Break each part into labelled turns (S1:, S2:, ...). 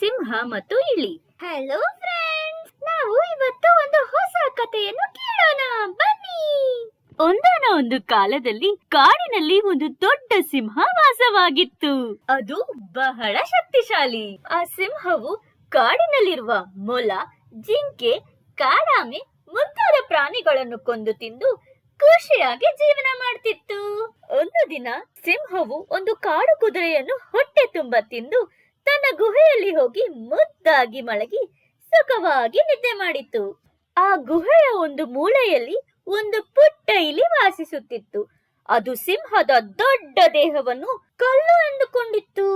S1: ಸಿಂಹ ಮತ್ತು ಇಲಿ. Hello friends, ನಾವು ಇವತ್ತು ಒಂದು ಹೊಸ ಕಥೆಯನ್ನು ಕೇಳೋಣ ಬನ್ನಿ. ಒಂದಾನ ಒಂದು ಕಾಲದಲ್ಲಿ ಕಾಡಿನಲ್ಲಿ ಒಂದು ದೊಡ್ಡ ಸಿಂಹ ವಾಸವಾಗಿತ್ತು. ಅದು ಬಹಳ ಶಕ್ತಿಶಾಲಿ. ಆ ಸಿಂಹವು ಕಾಡಿನಲ್ಲಿರುವ ಮೊಲ, ಜಿಂಕೆ, ಕಾಡಾಮೆ ಮುಂತಾದ ಪ್ರಾಣಿಗಳನ್ನು ಕೊಂದು ತಿಂದು ಖುಷಿಯಾಗಿ ಜೀವನ ಮಾಡ್ತಿತ್ತು. ಒಂದು ದಿನ ಸಿಂಹವು ಒಂದು ಕಾಡು ಕುದುರೆಯನ್ನು ಹೊಟ್ಟೆ ತುಂಬ ತಿಂದು ತನ್ನ ಗುಹೆಯಲ್ಲಿ ಹೋಗಿ ಮುದ್ದಾಗಿ ಮಲಗಿ ಸುಖವಾಗಿ ನಿದ್ದೆ ಮಾಡಿತ್ತು. ಆ ಗುಹೆಯ ಒಂದು ಮೂಲೆಯಲ್ಲಿ ಒಂದು ಪುಟ್ಟ ಇಲಿ ವಾಸಿಸುತ್ತಿತ್ತು. ಅದು ಸಿಂಹದ ದೊಡ್ಡ ದೇಹವನ್ನು ಕಲ್ಲು ಎಂದುಕೊಂಡಿತ್ತು.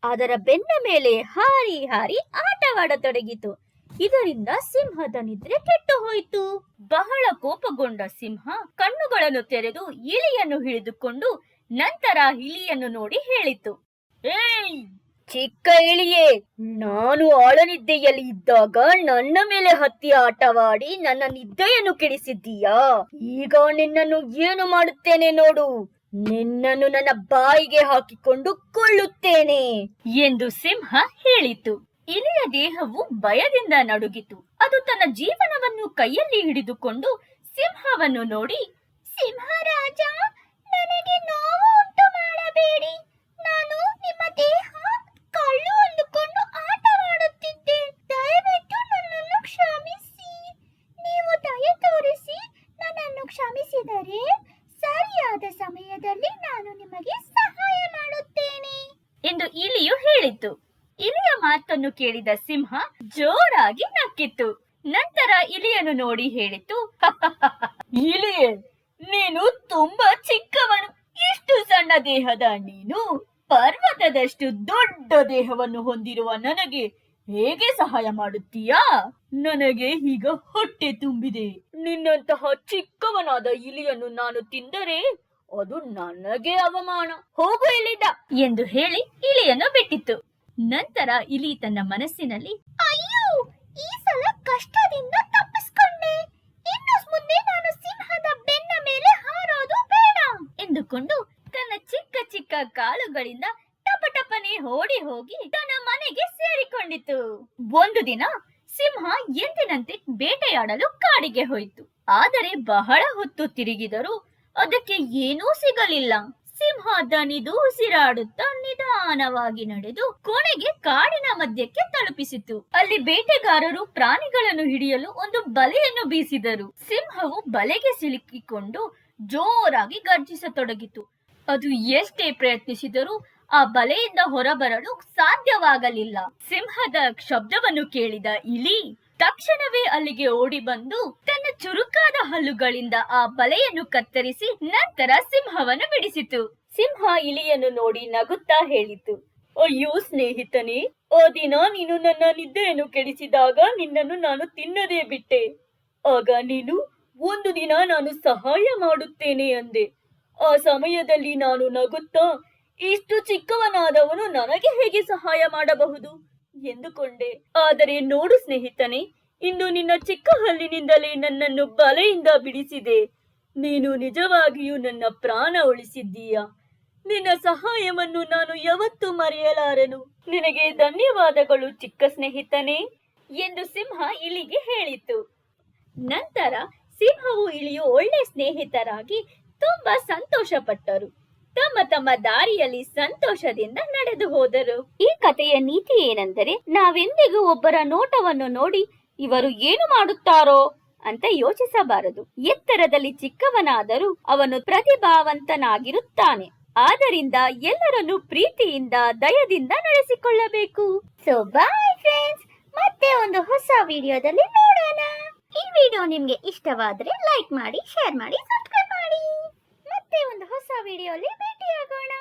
S1: ಅದರ ಬೆನ್ನ ಮೇಲೆ ಹಾರಿ ಹಾರಿ ಆಟವಾಡತೊಡಗಿತು. ಇದರಿಂದ ಸಿಂಹದ ನಿದ್ರೆ ಕೆಟ್ಟು ಹೋಯಿತು. ಬಹಳ ಕೋಪಗೊಂಡ ಸಿಂಹ ಕಣ್ಣುಗಳನ್ನು ತೆರೆದು ಇಲಿಯನ್ನು ಹಿಡಿದುಕೊಂಡು ನಂತರ ಇಲಿಯನ್ನು ನೋಡಿ ಹೇಳಿತು, ಏಯ್ ಚಿಕ್ಕ ಇಲಿಯೇ, ನಾನು ಆಳನಿದ್ದೆಯಲ್ಲಿ ಇದ್ದಾಗ ನನ್ನ ಮೇಲೆ ಹತ್ತಿ ಆಟವಾಡಿ ನನ್ನ ನಿದ್ದೆಯನ್ನು ಕೆಡಿಸಿದ್ದೀಯಾ? ಈಗ ನಿನ್ನನ್ನು ಏನು ಮಾಡುತ್ತೇನೆ ನೋಡು. ನಿನ್ನನ್ನು ನನ್ನ ಬಾಯಿಗೆ ಹಾಕಿಕೊಂಡು ಕೊಲ್ಲುತ್ತೇನೆ ಎಂದು ಸಿಂಹ ಹೇಳಿತು. ಇಲಿಯ ದೇಹವು ಭಯದಿಂದ ನಡುಗಿತು. ಅದು ತನ್ನ ಜೀವನವನ್ನು ಕೈಯಲ್ಲಿ ಹಿಡಿದುಕೊಂಡು ಸಿಂಹವನ್ನು ನೋಡಿ, ಸಿಂಹರಾಜ, ನನಗೆ ನೋವು ಉಂಟು ಮಾಡಬೇಡಿ. ನಾನು ನಿಮ್ಮ ದೇಹ ಕಳ್ಳು ಅಂದುಕೊಂಡು ಆಟವಾಡುತ್ತಿದ್ದೆ. ದಯವಿಟ್ಟು ನನ್ನನ್ನು ಕ್ಷಮಿಸಿ. ನೀವು ದಯೆ ತೋರಿಸಿ ನನ್ನನ್ನು ಕ್ಷಮಿಸಿದರೆ ಸರಿಯಾದ ಸಮಯದಲ್ಲಿ ನಾನು ನಿಮಗೆ ಸಹಾಯ ಮಾಡುತ್ತೇನೆ ಎಂದು ಇಲಿಯು ಹೇಳಿತು. ಇಲಿಯ ಮಾತನ್ನು ಕೇಳಿದ ಸಿಂಹ ಜೋರಾಗಿ ನಕ್ಕಿತು. ನಂತರ ಇಲಿಯನ್ನು ನೋಡಿ ಹೇಳಿತು, ಇಲಿಯೇ, ನೀನು ತುಂಬಾ ಚಿಕ್ಕವನು. ಇಷ್ಟು ಸಣ್ಣ ದೇಹದ ನೀನು ಪರ್ವತದಷ್ಟು ದೊಡ್ಡ ದೇಹವನ್ನು ಹೊಂದಿರುವ ನನಗೆ ಹೇಗೆ ಸಹಾಯ ಮಾಡುತ್ತೀಯಾ? ನನಗೆ ಈಗ ಹೊಟ್ಟೆ ತುಂಬಿದೆ. ನಿನ್ನಂತಹ ಚಿಕ್ಕವನಾದ ಇಲಿಯನ್ನು ನಾನು ತಿಂದರೆ ಅದು ನನಗೆ ಅವಮಾನ. ಹೋಗು ಇಲ್ಲಿಂದ ಎಂದು ಹೇಳಿ ಇಲಿಯನ್ನು ಬಿಟ್ಟಿತು. ನಂತರ ಇಲಿ ತನ್ನ ಮನಸ್ಸಿನಲ್ಲಿ, ಅಯ್ಯೋ, ಈ ಸಲ ಕಷ್ಟದಿಂದ ತಪ್ಪಿಸಿಕೊಂಡೆ. ಇನ್ನು ಮುಂದೆ ನಾನು ಸಿಂಹದ ಬೆನ್ನ ಮೇಲೆ ಹಾರೋದು ಬೇಡ ಎಂದುಕೊಂಡು ತನ್ನ ಚಿಕ್ಕ ಚಿಕ್ಕ ಕಾಲುಗಳಿಂದ ಟಪಟಪನೆ ಓಡಿ ಹೋಗಿ ತನ್ನ ಮನೆಗೆ ಸೇರಿಕೊಂಡಿತು. ಒಂದು ದಿನ ಸಿಂಹ ಎಂದಿನಂತೆ ಬೇಟೆಯಾಡಲು ಕಾಡಿಗೆ ಹೋಯಿತು. ಆದರೆ ಬಹಳ ಹೊತ್ತು ತಿರುಗಿದರೂ ಅದಕ್ಕೆ ಏನೂ ಸಿಗಲಿಲ್ಲ. ಸಿಂಹ ದಣಿದು ಉಸಿರಾಡುತ್ತಾ ನಿಧಾನವಾಗಿ ನಡೆದು ಕೊನೆಗೆ ಕಾಡಿನ ಮಧ್ಯಕ್ಕೆ ತಲುಪಿಸಿತು. ಅಲ್ಲಿ ಬೇಟೆಗಾರರು ಪ್ರಾಣಿಗಳನ್ನು ಹಿಡಿಯಲು ಒಂದು ಬಲೆಯನ್ನು ಬೀಸಿದರು. ಸಿಂಹವು ಬಲೆಗೆ ಸಿಲುಕಿಕೊಂಡು ಜೋರಾಗಿ ಗರ್ಜಿಸತೊಡಗಿತು. ಅದು ಎಷ್ಟೇ ಪ್ರಯತ್ನಿಸಿದರೂ ಆ ಬಲೆಯಿಂದ ಹೊರಬರಲು ಸಾಧ್ಯವಾಗಲಿಲ್ಲ. ಸಿಂಹದ ಶಬ್ದವನ್ನು ಕೇಳಿದ ಇಲಿ ತಕ್ಷಣವೇ ಅಲ್ಲಿಗೆ ಓಡಿ ಬಂದು ತನ್ನ ಚುರುಕಾದ ಹಲ್ಲುಗಳಿಂದ ಆ ಬಲೆಯನ್ನು ಕತ್ತರಿಸಿ ನಂತರ ಸಿಂಹವನ್ನು ಬಿಡಿಸಿತು. ಸಿಂಹ ಇಲಿಯನ್ನು ನೋಡಿ ನಗುತ್ತಾ ಹೇಳಿತು, ಅಯ್ಯೋ ಸ್ನೇಹಿತನೇ, ಆ ದಿನ ನೀನು ನನ್ನ ನಿದ್ದೆಯನ್ನು ಕೆಡಿಸಿದಾಗ ನಿನ್ನನ್ನು ನಾನು ತಿನ್ನದೇ ಬಿಟ್ಟೆ. ಆಗ ನೀನು ಒಂದು ದಿನ ನಾನು ಸಹಾಯ ಮಾಡುತ್ತೇನೆ ಅಂದೆ. ಆ ಸಮಯದಲ್ಲಿ ನಾನು ನಗುತ್ತಾ, ಇಷ್ಟು ಚಿಕ್ಕವನಾದವನು ನನಗೆ ಹೇಗೆ ಸಹಾಯ ಮಾಡಬಹುದು ಎಂದುಕೊಂಡೆ. ಆದರೆ ನೋಡು ಸ್ನೇಹಿತನೇ, ಇಂದು ನಿನ್ನ ಚಿಕ್ಕ ಹಲ್ಲಿನಿಂದಲೇ ನನ್ನನ್ನು ಬಲೆಯಿಂದ ಬಿಡಿಸಿದೆ. ನೀನು ನಿಜವಾಗಿಯೂ ನನ್ನ ಪ್ರಾಣ ಉಳಿಸಿದ್ದೀಯಾ. ನಿನ್ನ ಸಹಾಯವನ್ನು ನಾನು ಯಾವತ್ತೂ ಮರೆಯಲಾರೆನು. ನಿನಗೆ ಧನ್ಯವಾದಗಳು ಚಿಕ್ಕ ಸ್ನೇಹಿತನೇ ಎಂದು ಸಿಂಹ ಇಲಿಗೆ ಹೇಳಿತು. ನಂತರ ಸಿಂಹವು ಇಲಿಯು ಒಳ್ಳೆ ಸ್ನೇಹಿತರಾಗಿ ತುಂಬಾ ಸಂತೋಷ ಪಟ್ಟರು. ತಮ್ಮ ತಮ್ಮ ದಾರಿಯಲ್ಲಿ ಸಂತೋಷದಿಂದ ನಡೆದು ಹೋದರು. ಈ ಕಥೆಯ ನೀತಿ ಏನೆಂದರೆ, ನಾವೆಂದಿಗೂ ಒಬ್ಬರ ನೋಟವನ್ನು ನೋಡಿ ಇವರು ಏನು ಮಾಡುತ್ತಾರೋ ಅಂತ ಯೋಚಿಸಬಾರದು. ಎತ್ತರದಲ್ಲಿ ಚಿಕ್ಕವನಾದರೂ ಅವನು ಪ್ರತಿಭಾವಂತನಾಗಿರುತ್ತಾನೆ. ಆದ್ದರಿಂದ ಎಲ್ಲರನ್ನು ಪ್ರೀತಿಯಿಂದ ದಯದಿಂದ ನಡೆಸಿಕೊಳ್ಳಬೇಕು. ಸೊ ಬಾಯ್ ಫ್ರೆಂಡ್ಸ್, ಮತ್ತೆ ಒಂದು ಹೊಸ ವಿಡಿಯೋದಲ್ಲಿ ನೋಡೋಣ. ಈ ವಿಡಿಯೋ ನಿಮ್ಗೆ ಇಷ್ಟವಾದ್ರೆ ಲೈಕ್ ಮಾಡಿ, ಶೇರ್ ಮಾಡಿ, ಸಬ್ಸ್ಕ್ರೈಬ್ ಮಾಡಿ. ಮತ್ತೆ ಒಂದು ಹೊಸ ವಿಡಿಯೋಲಿ ಭೇಟಿಯಾಗೋಣ.